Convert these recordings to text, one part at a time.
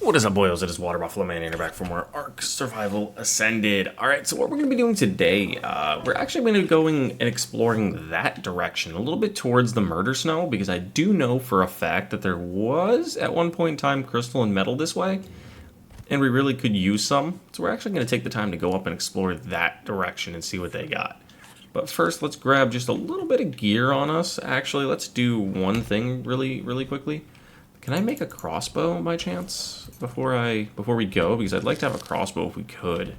What is up, boys? It is Water Buffalo Man, and you're back for more Ark Survival Ascended. Alright, so what we're going to be doing today, we're actually going to be going and exploring that direction, a little bit towards the Murder Snow, because I do know for a fact that there was, at one point in time, crystal and metal this way, and we really could use some. So we're actually going to take the time to go up and explore that direction and see what they got. But first, let's grab just a little bit of gear on us. Actually, let's do one thing really quickly. Can I make a crossbow by chance before we go? Because I'd like to have a crossbow if we could.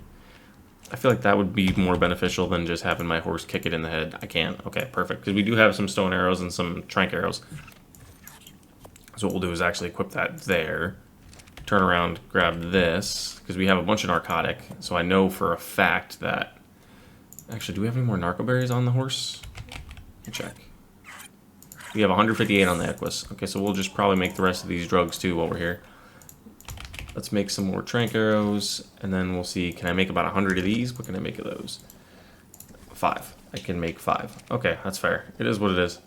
I feel like that would be more beneficial than just having my horse kick it in the head. I can't. Okay, perfect. Because we do have some stone arrows and some trank arrows. So what we'll do is actually equip that there. Turn around, grab this, because we have a bunch of narcotic. So I know for a fact that... Actually, do we have any more narco berries on the horse? Let me check. We have 158 on the Equus. Okay, so we'll just probably make the rest of these drugs too while we're here. Let's make some more trank arrows, and then we'll see. Can I make about 100 of these? What can I make of those? 5. I can make 5. Okay, that's fair. It is what it is.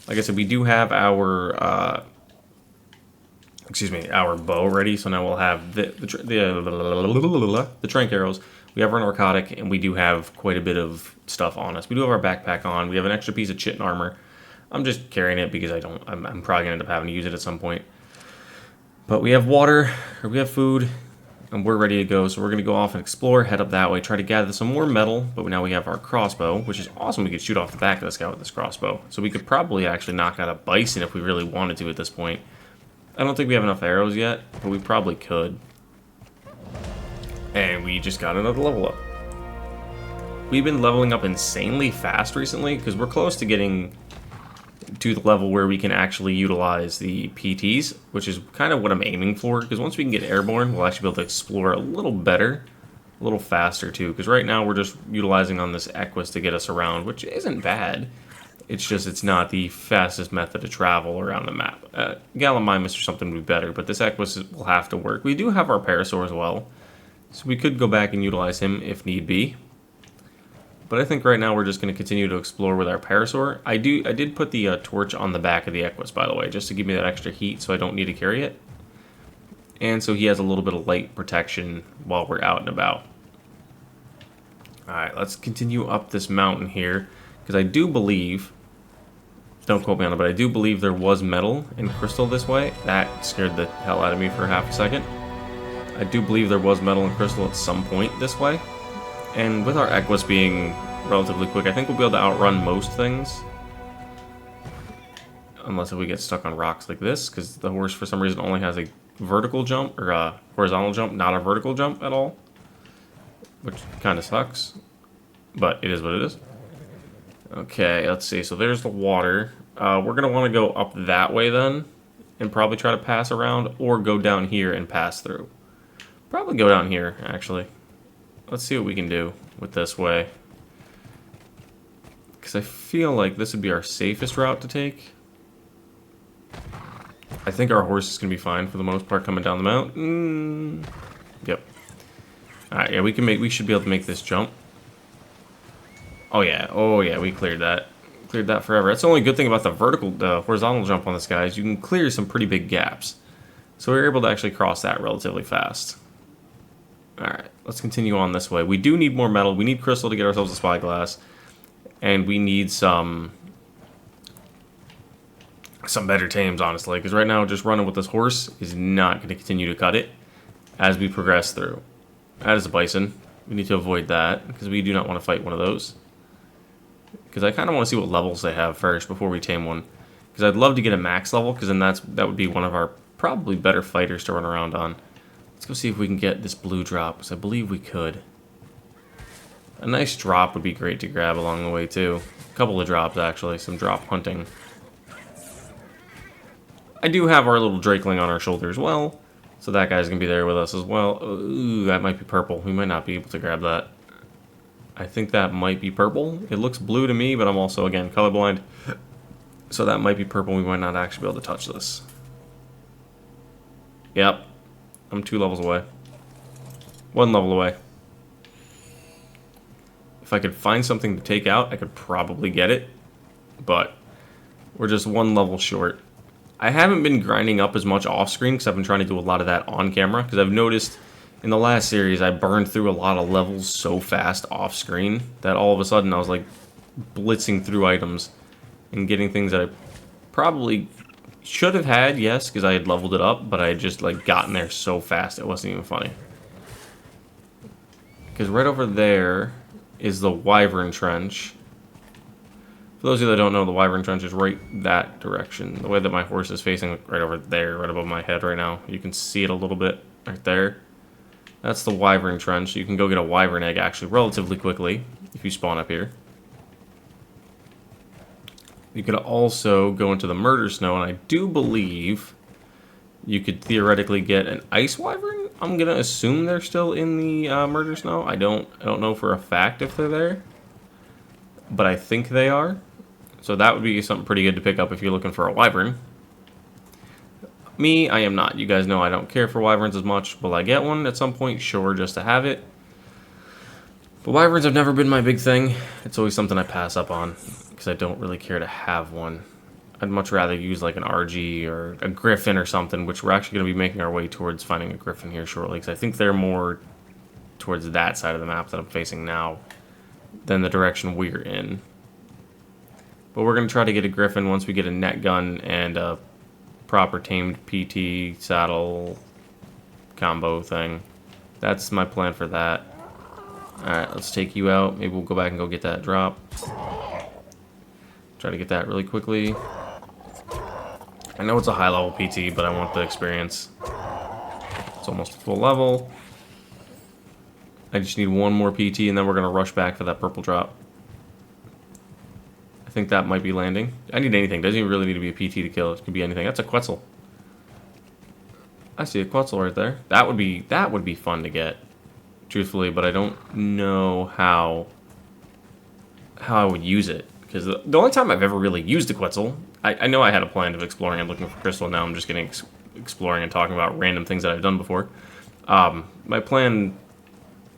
Like I said, we do have our our bow ready. So now we'll have the trank arrows. We have our narcotic, and we do have quite a bit of stuff on us. We do have our backpack on. We have an extra piece of chitin armor. I'm just carrying it because I'm probably gonna end up having to use it at some point. But we have water, or we have food, and we're ready to go. So we're gonna go off and explore, head up that way, try to gather some more metal. But now we have our crossbow, which is awesome. We could shoot off the back of this guy with this crossbow. So we could probably actually knock out a bison if we really wanted to at this point. I don't think we have enough arrows yet, but we probably could. And we just got another level up. We've been leveling up insanely fast recently because we're close to getting to the level where we can actually utilize the PTs, which is kind of what I'm aiming for, because once we can get airborne, we'll actually be able to explore a little better, a little faster too, because right now we're just utilizing on this Equus to get us around, which isn't bad. It's just it's not the fastest method to travel around the map. Gallimimus or something would be better, but this Equus will have to work. We do have our Parasaur as well, so we could go back and utilize him if need be. But I think right now we're just going to continue to explore with our Parasaur. I did put the torch on the back of the Equus, by the way, just to give me that extra heat so I don't need to carry it. And so he has a little bit of light protection while we're out and about. Alright, let's continue up this mountain here, because I do believe, don't quote me on it, but I do believe there was metal and crystal this way. That scared the hell out of me for half a second. I do believe there was metal and crystal at some point this way. And with our Equus being relatively quick, I think we'll be able to outrun most things. Unless if we get stuck on rocks like this, because the horse for some reason only has a vertical jump, or a horizontal jump, not a vertical jump at all. Which kind of sucks. But it is what it is. Okay, let's see. So there's the water. We're going to want to go up that way then. And probably try to pass around, or go down here and pass through. Probably go down here, actually. Let's see what we can do with this way. Because I feel like this would be our safest route to take. I think our horse is going to be fine for the most part coming down the mountain. Yep. Alright, yeah, we should be able to make this jump. Oh yeah, we cleared that. Cleared that forever. That's the only good thing about the horizontal jump on this guy is you can clear some pretty big gaps. So we were able to actually cross that relatively fast. Alright, let's continue on this way. We do need more metal. We need crystal to get ourselves a spyglass. And we need some better tames, honestly. Because right now, just running with this horse is not going to continue to cut it as we progress through. That is a bison. We need to avoid that, because we do not want to fight one of those. Because I kind of want to see what levels they have first before we tame one. Because I'd love to get a max level, because then that would be one of our probably better fighters to run around on. Let's go see if we can get this blue drop, because I believe we could. A nice drop would be great to grab along the way, too. A couple of drops, actually. Some drop hunting. I do have our little drakeling on our shoulder as well, so that guy's going to be there with us as well. Ooh, that might be purple. We might not be able to grab that. I think that might be purple. It looks blue to me, but I'm also, again, colorblind. So that might be purple. We might not actually be able to touch this. Yep. I'm 2 levels away. 1 level away. If I could find something to take out, I could probably get it. But we're just 1 level short. I haven't been grinding up as much off screen because I've been trying to do a lot of that on camera. Because I've noticed in the last series I burned through a lot of levels so fast off screen that all of a sudden I was like blitzing through items and getting things that I probably should have had, yes, because I had leveled it up, but I had just like gotten there so fast it wasn't even funny. Because right over there is the Wyvern Trench. For those of you that don't know, the Wyvern Trench is right that direction. The way that my horse is facing, right over there, right above my head right now. You can see it a little bit right there. That's the Wyvern Trench. You can go get a Wyvern egg actually relatively quickly if you spawn up here. You could also go into the Murder Snow, and I do believe you could theoretically get an Ice Wyvern. I'm gonna assume they're still in the Murder Snow. I don't know for a fact if they're there, but I think they are. So that would be something pretty good to pick up if you're looking for a Wyvern. Me, I am not. You guys know I don't care for Wyverns as much. Will I get one at some point? Sure, just to have it. But Wyverns have never been my big thing. It's always something I pass up on because I don't really care to have one. I'd much rather use like an RG or a Griffin or something, which we're actually going to be making our way towards finding a Griffin here shortly, because I think they're more towards that side of the map that I'm facing now than the direction we're in. But we're going to try to get a Griffin once we get a net gun and a proper tamed PT saddle combo thing. That's my plan for that. Alright, let's take you out. Maybe we'll go back and go get that drop. Try to get that really quickly. I know it's a high level PT, but I want the experience. It's almost a full level. I just need one more PT and then we're going to rush back for that purple drop. I think that might be landing. I need anything. Doesn't even really need to be a PT to kill. It could be anything. That's a Quetzal. I see a Quetzal right there. That would be fun to get, truthfully, but I don't know how I would use it. Because the only time I've ever really used a Quetzal, I know I had a plan of exploring and looking for crystal. Now I'm just getting exploring and talking about random things that I've done before. My plan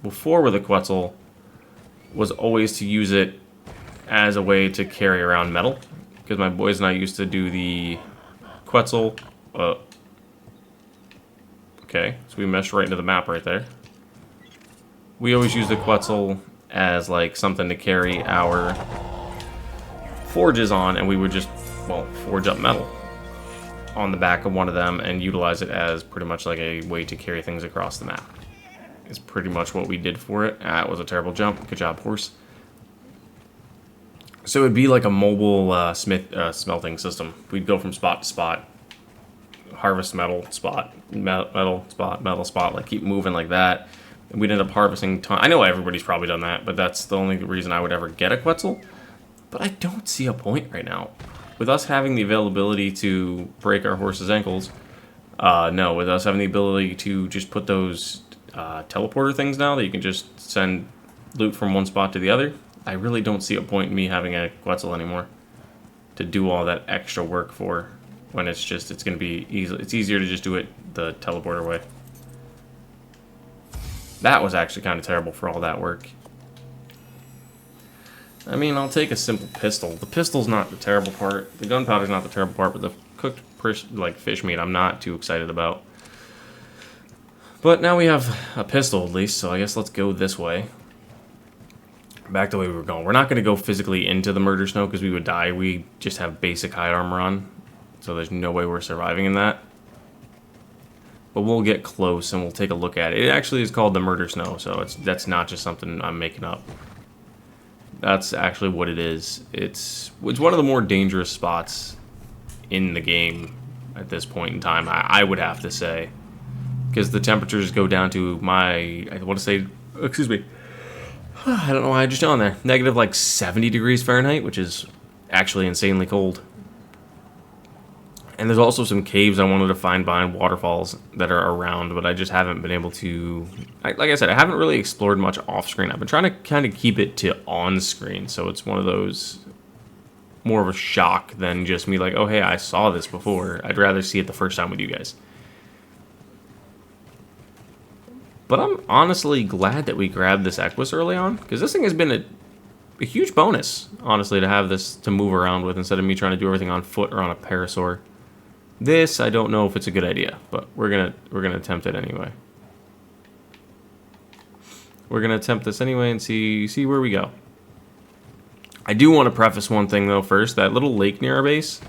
before with a Quetzal was always to use it as a way to carry around metal. Because my boys and I used to do the Quetzal. Okay, so we meshed right into the map right there. We always use the Quetzal as like something to carry our forges on, and we would just, well, forge up metal on the back of one of them and utilize it as pretty much like a way to carry things across the map. Is pretty much what we did for it. That was a terrible jump. Good job, horse. So it would be like a mobile smelting system. We'd go from spot to spot, harvest metal spot, metal spot, like keep moving like that. And we'd end up harvesting I know everybody's probably done that, but that's the only reason I would ever get a Quetzal. But I don't see a point right now. With us having the availability to break our horse's ankles, no, with us having the ability to just put those teleporter things now that you can just send loot from one spot to the other, I really don't see a point in me having a Quetzal anymore to do all that extra work for, when it's going to be easy. It's easier to just do it the teleporter way. That was actually kind of terrible for all that work. I mean, I'll take a simple pistol. The pistol's not the terrible part. The gunpowder's not the terrible part, but the cooked fish meat I'm not too excited about. But now we have a pistol at least, so I guess let's go this way. Back the way we were going. We're not going to go physically into the Murder Snow because we would die. We just have basic hide armor on, so there's no way we're surviving in that. But we'll get close and we'll take a look at it. It actually is called the Murder Snow, so that's not just something I'm making up. That's actually what it is. It's one of the more dangerous spots in the game at this point in time, I would have to say. Because the temperatures go down to I want to say, excuse me, I don't know why I just on there. Negative like 70 degrees Fahrenheit, which is actually insanely cold. And there's also some caves I wanted to find behind waterfalls that are around, but I just haven't been able to... Like I said, I haven't really explored much off-screen. I've been trying to kind of keep it to on-screen, so it's one of those... more of a shock than just me like, oh, hey, I saw this before. I'd rather see it the first time with you guys. But I'm honestly glad that we grabbed this Equus early on, because this thing has been a huge bonus, honestly, to have this to move around with instead of me trying to do everything on foot or on a parasaur. This, I don't know if it's a good idea, but we're gonna attempt it anyway. We're gonna attempt this anyway and see where we go. I do want to preface one thing though first. That little lake near our base,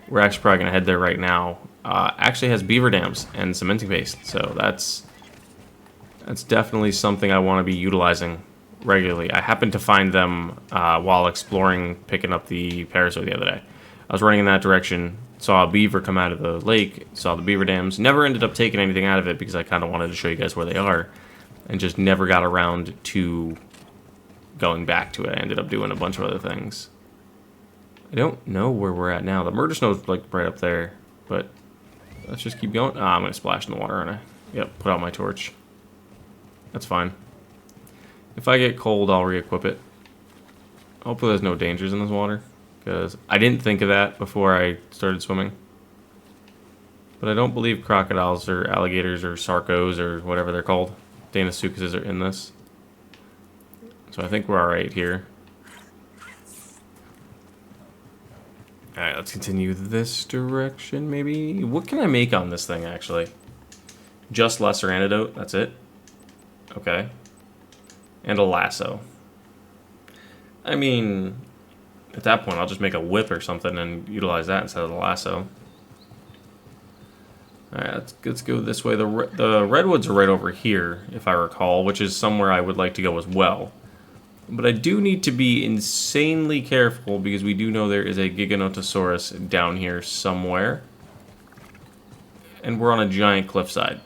we're actually probably gonna head there right now. Actually has beaver dams and cementing paste, so that's definitely something I want to be utilizing regularly. I happened to find them while exploring, picking up the parasaur the other day. I was running in that direction, saw a beaver come out of the lake, saw the beaver dams. Never ended up taking anything out of it because I kind of wanted to show you guys where they are, and just never got around to going back to it. I ended up doing a bunch of other things. I don't know where we're at now. The murder snow's like right up there, but let's just keep going. I'm gonna splash in the water, aren't I? Yep, put out my torch. That's fine. If I get cold, I'll re-equip it. Hopefully there's no dangers in this water, because I didn't think of that before I started swimming. But I don't believe crocodiles or alligators or sarcos or whatever they're called, Deinosuchuses, are in this. So I think we're alright here. Alright, let's continue this direction, maybe. What can I make on this thing, actually? Just lesser antidote, that's it. Okay. And a lasso. I mean, at that point, I'll just make a whip or something and utilize that instead of the lasso. Alright, let's go this way. The redwoods are right over here, if I recall, which is somewhere I would like to go as well. But I do need to be insanely careful because we do know there is a Giganotosaurus down here somewhere. And we're on a giant cliffside.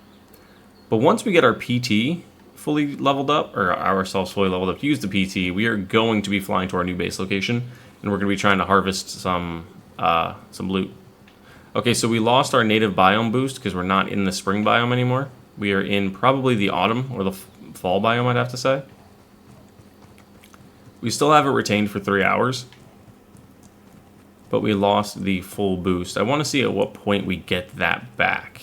But once we get our PT fully leveled up, or ourselves fully leveled up to use the PT, we are going to be flying to our new base location. And we're going to be trying to harvest some loot. Okay, so we lost our native biome boost because we're not in the spring biome anymore. We are in probably the autumn or the fall biome, I'd have to say. We still have it retained for 3 hours, but we lost the full boost. I want to see at what point we get that back.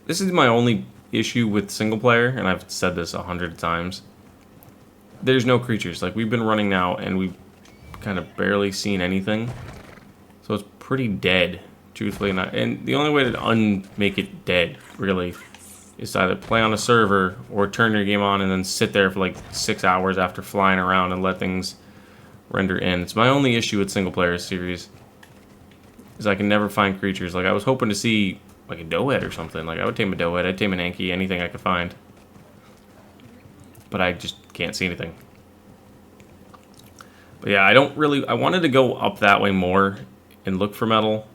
This is my only issue with single player, and I've said this 100 times. There's no creatures. Like, we've been running now, and we've kind of barely seen anything. So it's pretty dead, truthfully. And the only way to make it dead, really, is to either play on a server or turn your game on and then sit there for like 6 hours after flying around and let things render in. It's my only issue with single player series, is I can never find creatures. Like, I was hoping to see like a doehead or something. Like, I would tame a doehead, I'd tame an Anki, anything I could find. But I just can't see anything. But yeah, I wanted to go up that way more and look for metal.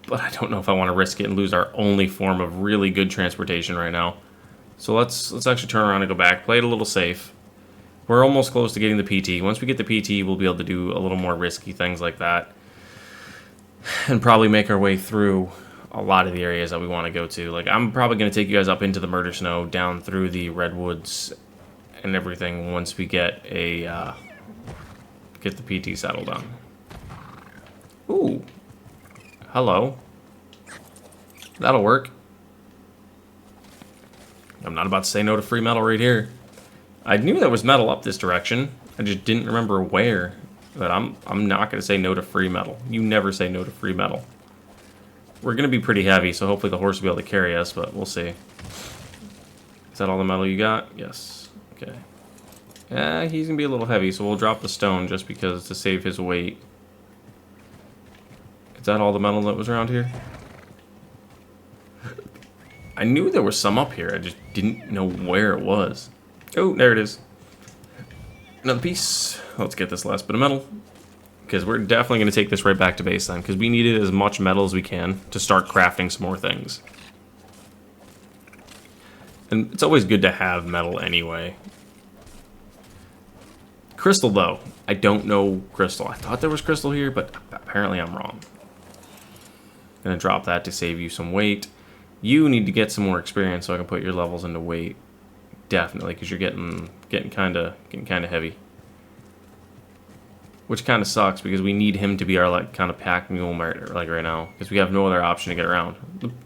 But I don't know if I want to risk it and lose our only form of really good transportation right now. So let's actually turn around and go back. Play it a little safe. We're almost close to getting the PT. Once we get the PT, we'll be able to do a little more risky things like that. And probably make our way through a lot of the areas that we want to go to. Like, I'm probably going to take you guys up into the murder snow, down through the redwoods and everything once we get the PT settled on. Ooh. Hello. That'll work. I'm not about to say no to free metal right here. I knew there was metal up this direction. I just didn't remember where. But I'm not going to say no to free metal. You never say no to free metal. We're going to be pretty heavy, so hopefully the horse will be able to carry us, but we'll see. Is that all the metal you got? Yes. Okay. Yeah, he's going to be a little heavy, so we'll drop the stone just because to save his weight. Is that all the metal that was around here? I knew there was some up here. I just didn't know where it was. Oh, there it is. Another piece. Let's get this last bit of metal. Because we're definitely going to take this right back to base then. Because we needed as much metal as we can to start crafting some more things. And it's always good to have metal anyway. Crystal, though. I don't know crystal. I thought there was crystal here, but apparently I'm wrong. Gonna drop that to save you some weight. You need to get some more experience so I can put your levels into weight. Definitely, because you're getting kind of heavy. Which kind of sucks because we need him to be our like kind of pack mule like right now because we have no other option to get around.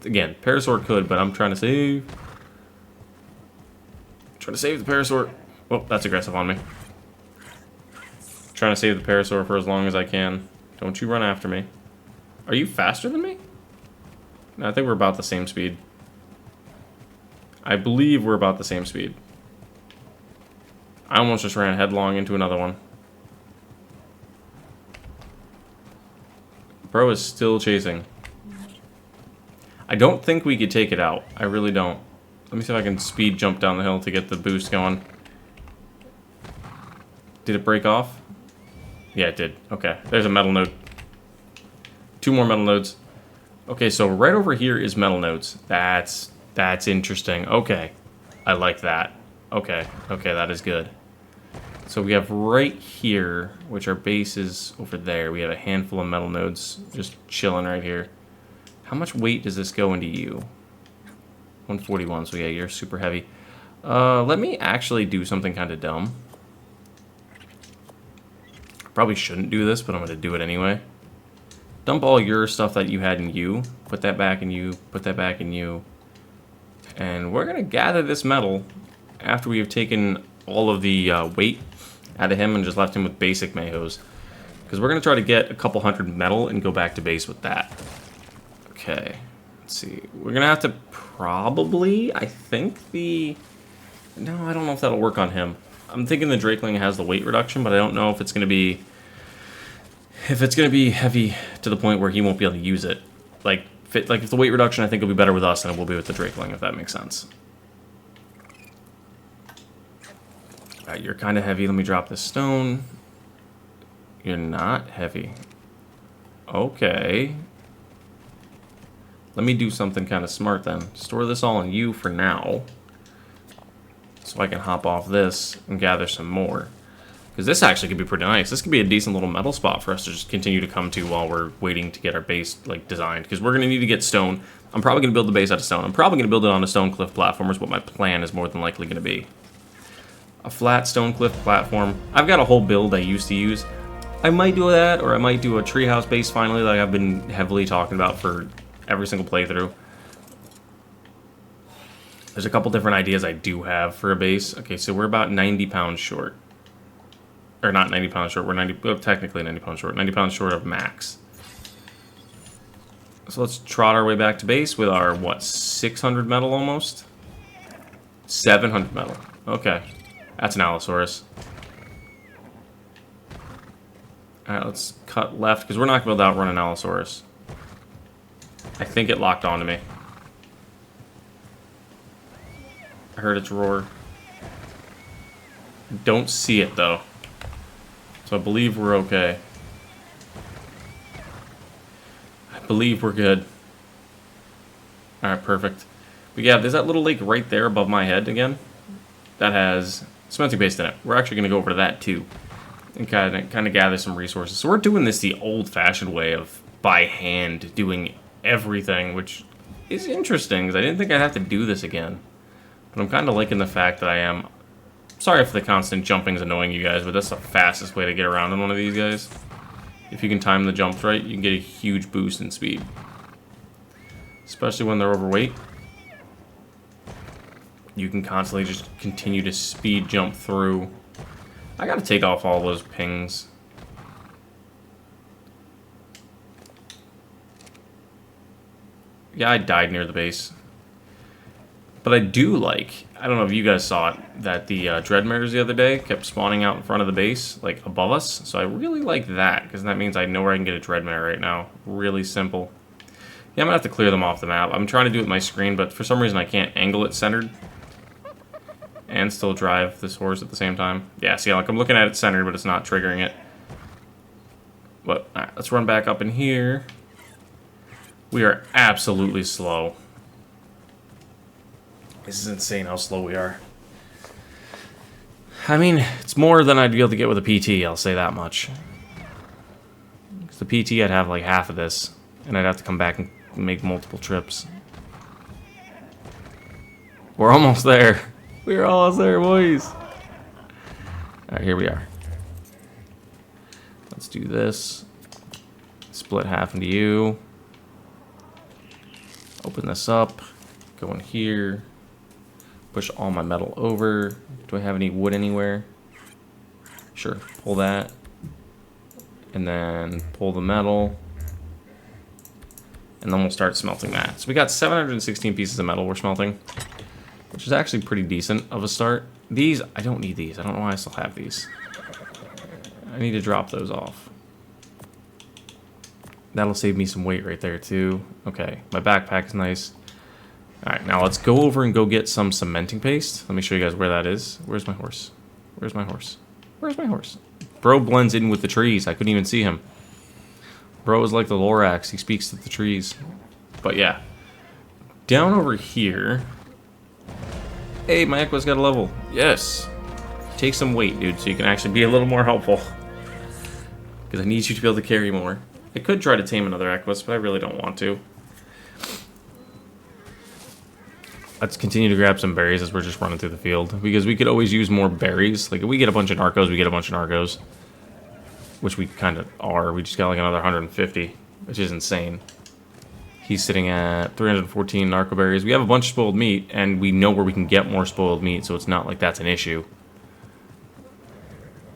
Again, Parasaur could, but I'm trying to save. Trying to save the Parasaur. Oh, that's aggressive on me. Trying to save the Parasaur for as long as I can Don't you run after me. Are you faster than me? No, I think we're about the same speed. I believe we're about the same speed. I almost just ran headlong into another one. Bro is still chasing. I don't think we could take it out. I really don't. Let me see if I can speed jump down the hill to get the boost going. Did it break off? Yeah, it did. Okay, there's a metal node. 2 more metal nodes. Okay, so right over here is metal nodes. That's interesting. Okay, I like that. Okay, that is good. So we have right here, which our base is over there. We have a handful of metal nodes just chilling right here. How much weight does this go into you? 141, so yeah, you're super heavy. Let me actually do something kind of dumb. Probably shouldn't do this, but I'm going to do it anyway. Dump all your stuff that you had in you. Put that back in you. Put that back in you. And we're going to gather this metal after we have taken all of the weight out of him and just left him with basic mayhos. Because we're going to try to get a couple hundred metal and go back to base with that. Okay. Let's see. We're going to have to probably, I think the... No, I don't know if that'll work on him. I'm thinking the Drakeling has the weight reduction, but I don't know if it's going to be... If it's going to be heavy to the point where he won't be able to use it. Like if the weight reduction, I think, will be better with us than it will be with the Drakeling, if that makes sense. Alright, you're kind of heavy. Let me drop this stone. You're not heavy. Okay. Let me do something kind of smart then. Store this all in you for now. So I can hop off this and gather some more. Because this actually could be pretty nice. This could be a decent little metal spot for us to just continue to come to while we're waiting to get our base like designed. Because we're going to need to get stone. I'm probably going to build the base out of stone. I'm probably going to build it on a stone cliff platform is what my plan is more than likely going to be. A flat stone cliff platform. I've got a whole build I used to use. I might do that, or I might do a treehouse base finally, like I've been heavily talking about for every single playthrough. There's a couple different ideas I do have for a base. Okay, so we're about 90 pounds short. Or not 90 pounds short, well, technically 90 pounds short. 90 pounds short of max. So let's trot our way back to base with our, what, 600 metal almost? 700 metal. Okay. That's an Allosaurus. Alright, let's cut left, because we're not going to be able to outrun an Allosaurus. I think it locked onto me. I heard its roar. Don't see it, though. So I believe we're okay. I believe we're good. Alright, perfect. But yeah, there's that little lake right there above my head again. That has cementing paste in it. We're actually going to go over to that, too. And kind of gather some resources. So we're doing this the old-fashioned way of by hand doing everything, which is interesting, because I didn't think I'd have to do this again. But I'm kind of liking the fact that I am... Sorry if the constant jumping is annoying you guys, but that's the fastest way to get around on one of these guys. If you can time the jumps right, you can get a huge boost in speed. Especially when they're overweight. You can constantly just continue to speed jump through. I gotta take off all those pings. Yeah, I died near the base. But I do like, I don't know if you guys saw it, that the Dreadmares the other day kept spawning out in front of the base, like above us. So I really like that, because that means I know where I can get a Dreadmare right now. Really simple. Yeah, I'm gonna have to clear them off the map. I'm trying to do it with my screen, but for some reason I can't angle it centered. And still drive this horse at the same time. Yeah, see, like I'm looking at it centered, but it's not triggering it. But, alright, let's run back up in here. We are absolutely slow. This is insane how slow we are. I mean, it's more than I'd be able to get with a PT, I'll say that much. Because the PT, I'd have like half of this, and I'd have to come back and make multiple trips. We're almost there. We're almost there, boys. Alright, here we are. Let's do this. Split half into you. Open this up. Go in here. Push all my metal over. Do I have any wood anywhere? Sure, pull that. And then pull the metal. And then we'll start smelting that. So we got 716 pieces of metal we're smelting, which is actually pretty decent of a start. These, I don't need these. I don't know why I still have these. I need to drop those off. That'll save me some weight right there too. Okay, my backpack's nice. Alright, now let's go over and go get some cementing paste. Let me show you guys where that is. Where's my horse? Where's my horse? Where's my horse? Bro blends in with the trees. I couldn't even see him. Bro is like the Lorax. He speaks to the trees. But yeah. Down over here. Hey, my Echo's got a level. Yes. Take some weight, dude, so you can actually be a little more helpful. Because I need you to be able to carry more. I could try to tame another Equus, but I really don't want to. Let's continue to grab some berries as we're just running through the field. Because we could always use more berries. Like, if we get a bunch of Narcos, we get a bunch of Narcos. Which we kind of are. We just got like another 150, which is insane. He's sitting at 314 narco berries. We have a bunch of spoiled meat, and we know where we can get more spoiled meat, so it's not like that's an issue.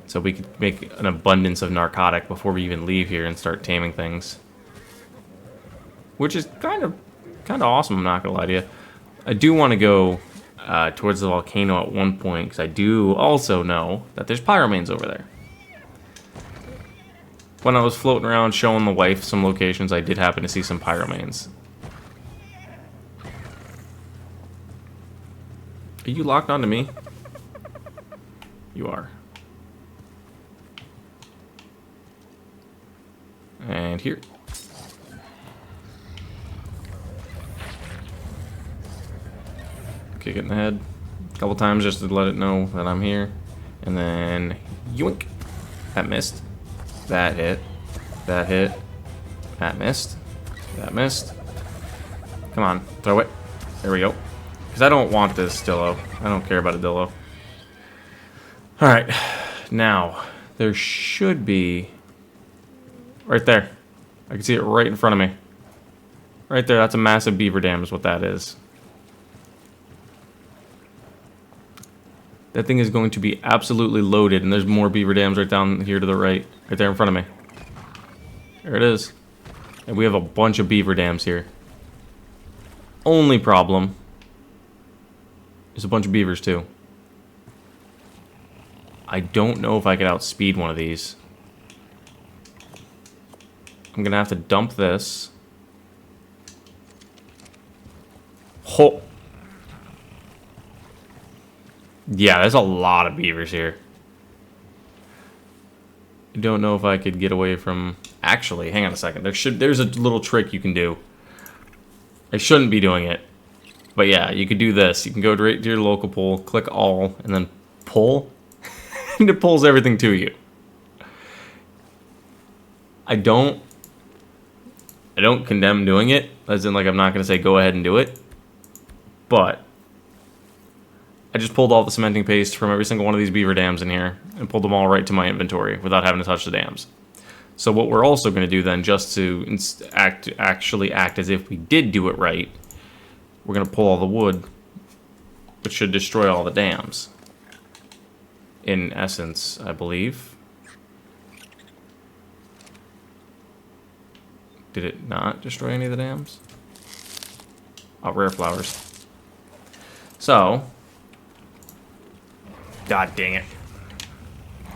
So we could make an abundance of narcotic before we even leave here and start taming things. Which is kind of awesome, I'm not going to lie to you. I do want to go towards the volcano at one point, because I do also know that there's pyromanes over there. When I was floating around showing the wife some locations, I did happen to see some pyromanes. Are you locked onto me? You are. And here. Kick it in the head a couple times just to let it know that I'm here. And then yoink. That missed. That hit. That hit. That missed. That missed. Come on, throw it. There we go. Because I don't want this Dillo. I don't care about a Dillo. Alright. Now, there should be... right there. I can see it right in front of me. Right there, that's a massive beaver dam is what that is. That thing is going to be absolutely loaded, and there's more beaver dams right down here to the right. Right there in front of me. There it is. And we have a bunch of beaver dams here. Only problem is a bunch of beavers too. I don't know if I could outspeed one of these. I'm gonna have to dump this. Oh. Yeah, there's a lot of beavers here. I don't know if I could get away from... Actually, hang on a second. There's a little trick you can do. I shouldn't be doing it. But yeah, you could do this. You can go right to your local pool, click all, and then pull. And it pulls everything to you. I don't condemn doing it. As in, like, I'm not going to say go ahead and do it. But I just pulled all the cementing paste from every single one of these beaver dams in here and pulled them all right to my inventory without having to touch the dams. So what we're also going to do then, just to actually act as if we did do it right, we're going to pull all the wood, which should destroy all the dams. In essence, I believe. Did it not destroy any of the dams? Oh, rare flowers. So, god dang it.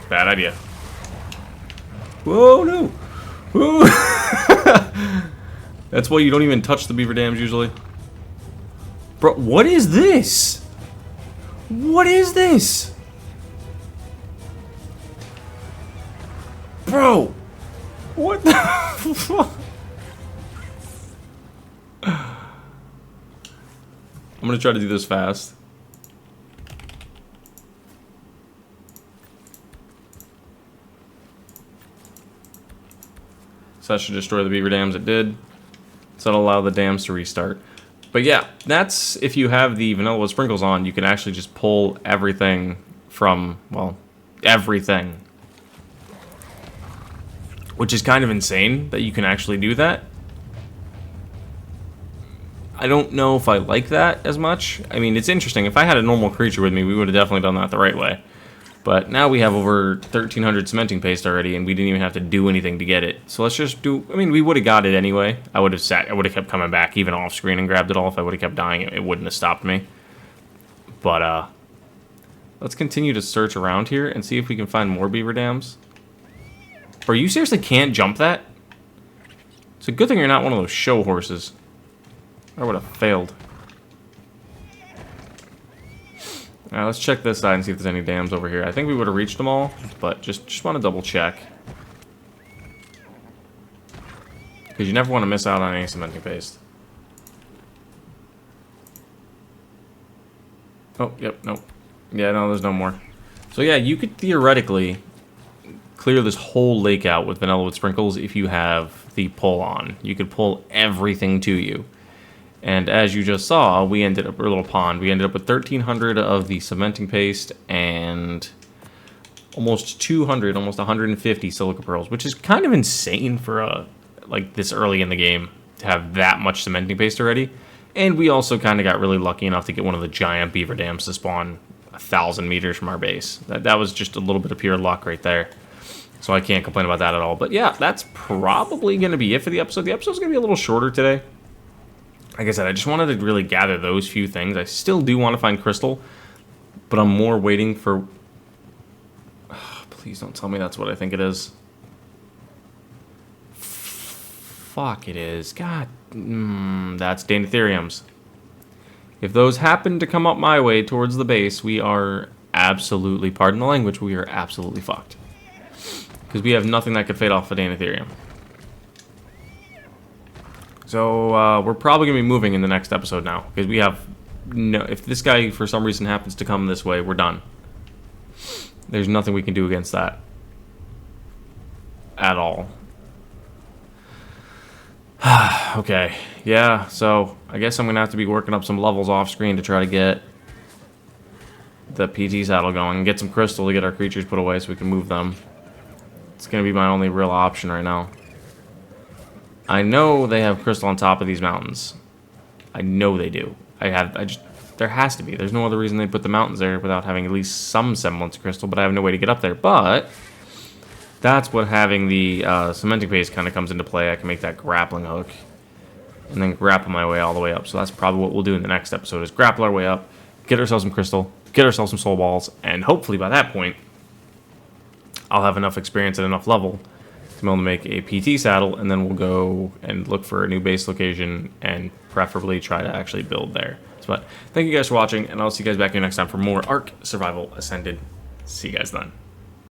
Bad idea. Whoa, no! Whoa! That's why you don't even touch the beaver dams usually. Bro, what is this? What is this? Bro! What the fuck? I'm gonna try to do this fast. So that should destroy the beaver dams. It did. So that'll allow the dams to restart. But yeah, that's if you have the vanilla with sprinkles on, you can actually just pull everything from, well, everything. Which is kind of insane that you can actually do that. I don't know if I like that as much. I mean, it's interesting. If I had a normal creature with me, we would have definitely done that the right way. But now we have over 1,300 cementing paste already, and we didn't even have to do anything to get it. So let's just do... I mean, we would have got it anyway. I would have kept coming back, even off screen, and grabbed it all. If I would have kept dying, it wouldn't have stopped me. But, let's continue to search around here and see if we can find more beaver dams. Bro, you seriously can't jump that? It's a good thing you're not one of those show horses. I would have failed. Alright, let's check this side and see if there's any dams over here. I think we would have reached them all, but just want to double check. Because you never want to miss out on any cementing paste. Oh, yep, nope. Yeah, no, there's no more. So yeah, you could theoretically clear this whole lake out with vanilla with sprinkles if you have the pull on. You could pull everything to you. And as you just saw, we ended up, a little pond, we ended up with 1,300 of the cementing paste and almost 200, almost 150 silica pearls, which is kind of insane for like this early in the game to have that much cementing paste already. And we also kind of got really lucky enough to get one of the giant beaver dams to spawn 1,000 meters from our base. That was just a little bit of pure luck right there. So I can't complain about that at all. But yeah, that's probably going to be it for the episode. The episode's going to be a little shorter today. Like I said, I just wanted to really gather those few things. I still do want to find crystal, but I'm more waiting for... Oh, please don't tell me that's what I think it is. Fuck, it is. God, that's Danatheriums. If those happen to come up my way towards the base, we are absolutely, pardon the language, we are absolutely fucked. Because we have nothing that could fade off a Danatherium. So, we're probably going to be moving in the next episode now. Because we have no... If this guy, for some reason, happens to come this way, we're done. There's nothing we can do against that. At all. Okay. Yeah, so I guess I'm going to have to be working up some levels off screen to try to get the PT saddle going. And get some crystal to get our creatures put away so we can move them. It's going to be my only real option right now. I know they have crystal on top of these mountains. I know they do. There has to be. There's no other reason they put the mountains there without having at least some semblance of crystal, but I have no way to get up there. But that's what having the cementing paste kind of comes into play. I can make that grappling hook and then grapple my way all the way up. So that's probably what we'll do in the next episode is grapple our way up, get ourselves some crystal, get ourselves some soul balls, and hopefully by that point, I'll have enough experience at enough level to be able to make a PT saddle, and then we'll go and look for a new base location and preferably try to actually build there. But thank you guys for watching, and I'll see you guys back here next time for more Ark Survival Ascended. See you guys then.